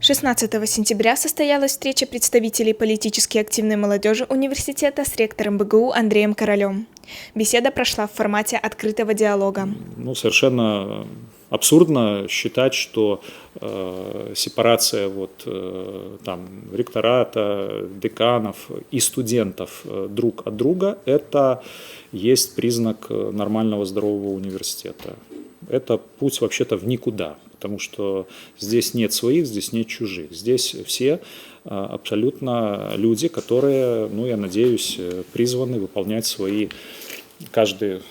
16 сентября состоялась встреча представителей политически активной молодежи университета с ректором БГУ Андреем Королем. Беседа прошла в формате открытого диалога. Совершенно абсурдно считать, что сепарация ректората, деканов и студентов друг от друга – это есть признак нормального здорового университета. Это путь вообще-то в никуда, потому что здесь нет своих, здесь нет чужих. Здесь все абсолютно люди, которые, я надеюсь, призваны выполнять каждый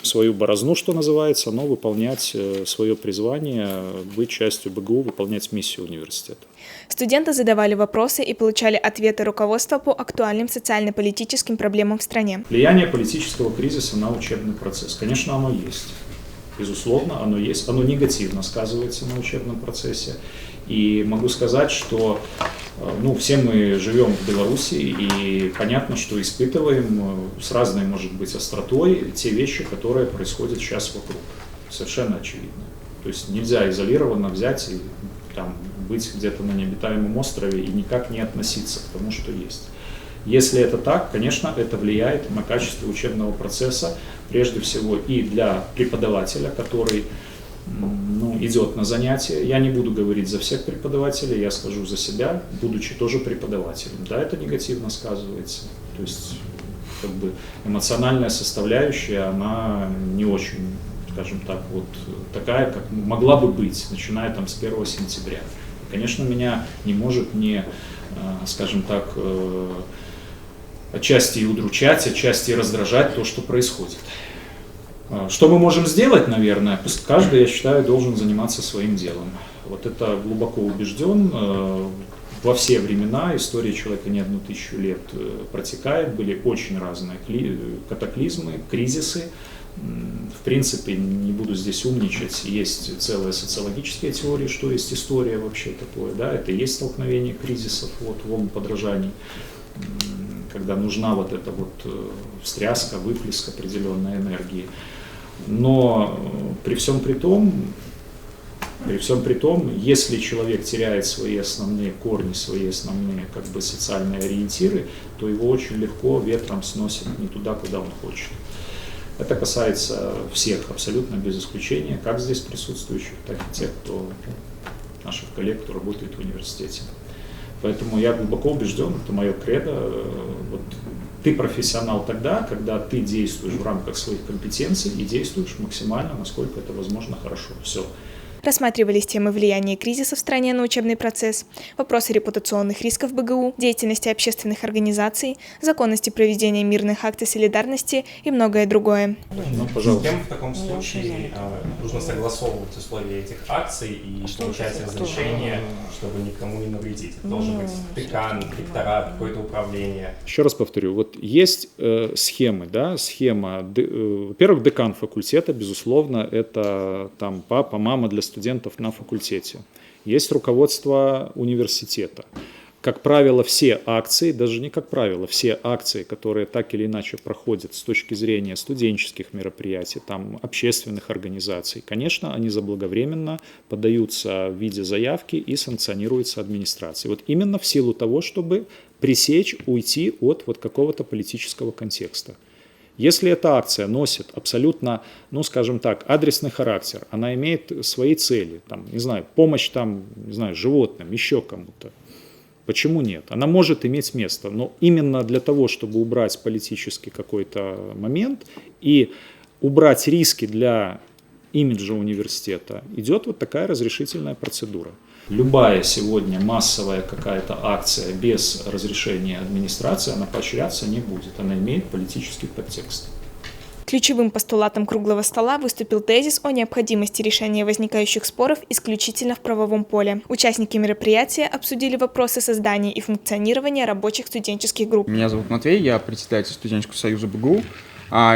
свою борозну, что называется, но выполнять свое призвание, быть частью БГУ, выполнять миссию университета. Студенты задавали вопросы и получали ответы руководства по актуальным социально-политическим проблемам в стране. Влияние политического кризиса на учебный процесс, конечно, оно есть. Безусловно, оно есть. Оно негативно сказывается на учебном процессе. И могу сказать, что все мы живем в Беларуси, и понятно, что испытываем с разной, может быть, остротой те вещи, которые происходят сейчас вокруг. Совершенно очевидно. То есть нельзя изолированно взять и быть где-то на необитаемом острове и никак не относиться к тому, что есть. Если это так, конечно, это влияет на качество учебного процесса, прежде всего и для преподавателя, который идет на занятия. Я не буду говорить за всех преподавателей, я скажу за себя, будучи тоже преподавателем. Да, это негативно сказывается. То есть, эмоциональная составляющая, она не очень, скажем так, такая, как могла бы быть, начиная с 1 сентября. Конечно, меня не может скажем так, отчасти и удручать, отчасти и раздражать то, что происходит. Что мы можем сделать, наверное? Пусть каждый, я считаю, должен заниматься своим делом. Это глубоко убежден. Во все времена история человека не 1000 лет протекает, были очень разные катаклизмы, кризисы. В принципе, не буду здесь умничать, есть целые социологические теории, что есть история вообще такое, да, это и есть столкновение кризисов, волн подражаний, когда нужна эта встряска, выплеск определенной энергии. Но при всем при том, если человек теряет свои основные корни, свои основные социальные ориентиры, то его очень легко ветром сносит не туда, куда он хочет. Это касается всех, абсолютно без исключения, как здесь присутствующих, так и тех, наших коллег, кто работает в университете. Поэтому я глубоко убежден, это мое кредо. Ты профессионал тогда, когда ты действуешь в рамках своих компетенций и действуешь максимально, насколько это возможно, хорошо. Все. Рассматривались темы влияния кризиса в стране на учебный процесс, вопросы репутационных рисков БГУ, деятельности общественных организаций, законности проведения мирных акций солидарности и многое другое. Пожалуйста. С кем в таком случае нужно согласовывать условия этих акций и получать разрешение, чтобы никому не навредить? Это должен быть декан, ректорат, какое-то управление. Еще раз повторю, есть схемы, да, схема, во-первых, декан факультета, безусловно, это папа, мама для студентов на факультете. Есть руководство университета. Как правило, все акции, даже не как правило, все акции, которые так или иначе проходят с точки зрения студенческих мероприятий, общественных организаций, конечно, они заблаговременно подаются в виде заявки и санкционируются администрацией. Именно в силу того, чтобы пресечь, уйти от какого-то политического контекста. Если эта акция носит абсолютно, скажем так, адресный характер, она имеет свои цели, помощь животным, еще кому-то, почему нет? Она может иметь место, но именно для того, чтобы убрать политический какой-то момент и убрать риски для имиджа университета, идет такая разрешительная процедура. Любая сегодня массовая какая-то акция без разрешения администрации, она поощряться не будет, она имеет политический подтекст. Ключевым постулатом круглого стола выступил тезис о необходимости решения возникающих споров исключительно в правовом поле. Участники мероприятия обсудили вопросы создания и функционирования рабочих студенческих групп. Меня зовут Матвей, я председатель студенческого союза БГУ.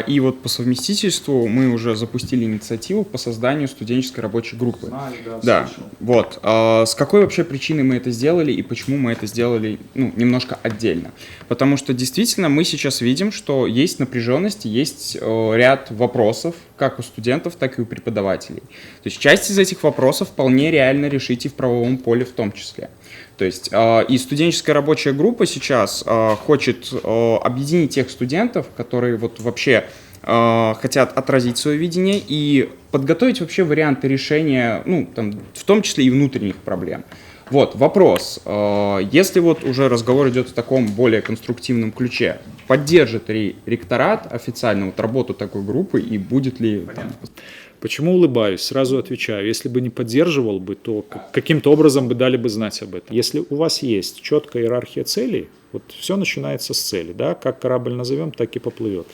И по совместительству мы уже запустили инициативу по созданию студенческой рабочей группы. С какой вообще причиной мы это сделали и почему мы это сделали немножко отдельно? Потому что действительно мы сейчас видим, что есть напряженность, есть ряд вопросов, как у студентов, так и у преподавателей. То есть часть из этих вопросов вполне реально решить и в правовом поле в том числе. То есть и студенческая рабочая группа сейчас хочет объединить тех студентов, которые вот вообще хотят отразить свое видение и подготовить вообще варианты решения, ну, там, в том числе и внутренних проблем. Вот, вопрос. Если вот уже разговор идет в таком более конструктивном ключе, поддержит ли ректорат официально вот работу такой группы и будет ли... Почему улыбаюсь? Сразу отвечаю. Если бы не поддерживал бы, то каким-то образом бы дали бы знать об этом. Если у вас есть четкая иерархия целей, вот все начинается с цели, да, как корабль назовем, так и поплывет.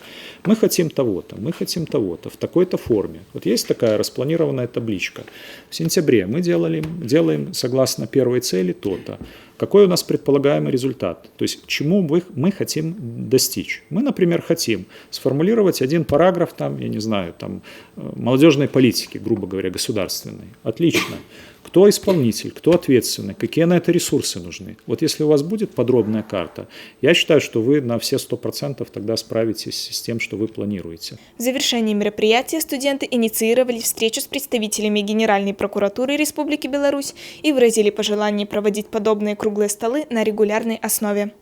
Мы хотим того-то, мы хотим того-то, в такой-то форме. Вот есть такая распланированная табличка. В сентябре мы делаем согласно первой цели то-то. Какой у нас предполагаемый результат? То есть, чему мы хотим достичь? Мы, например, хотим сформулировать один параграф, там, я не знаю, там, молодежной политики, грубо говоря, государственной. Отлично. Кто исполнитель, кто ответственный, какие на это ресурсы нужны. Вот если у вас будет подробная карта, я считаю, что вы на все 100% тогда справитесь с тем, что вы планируете. В завершении мероприятия студенты инициировали встречу с представителями Генеральной прокуратуры Республики Беларусь и выразили пожелание проводить подобные круглые столы на регулярной основе.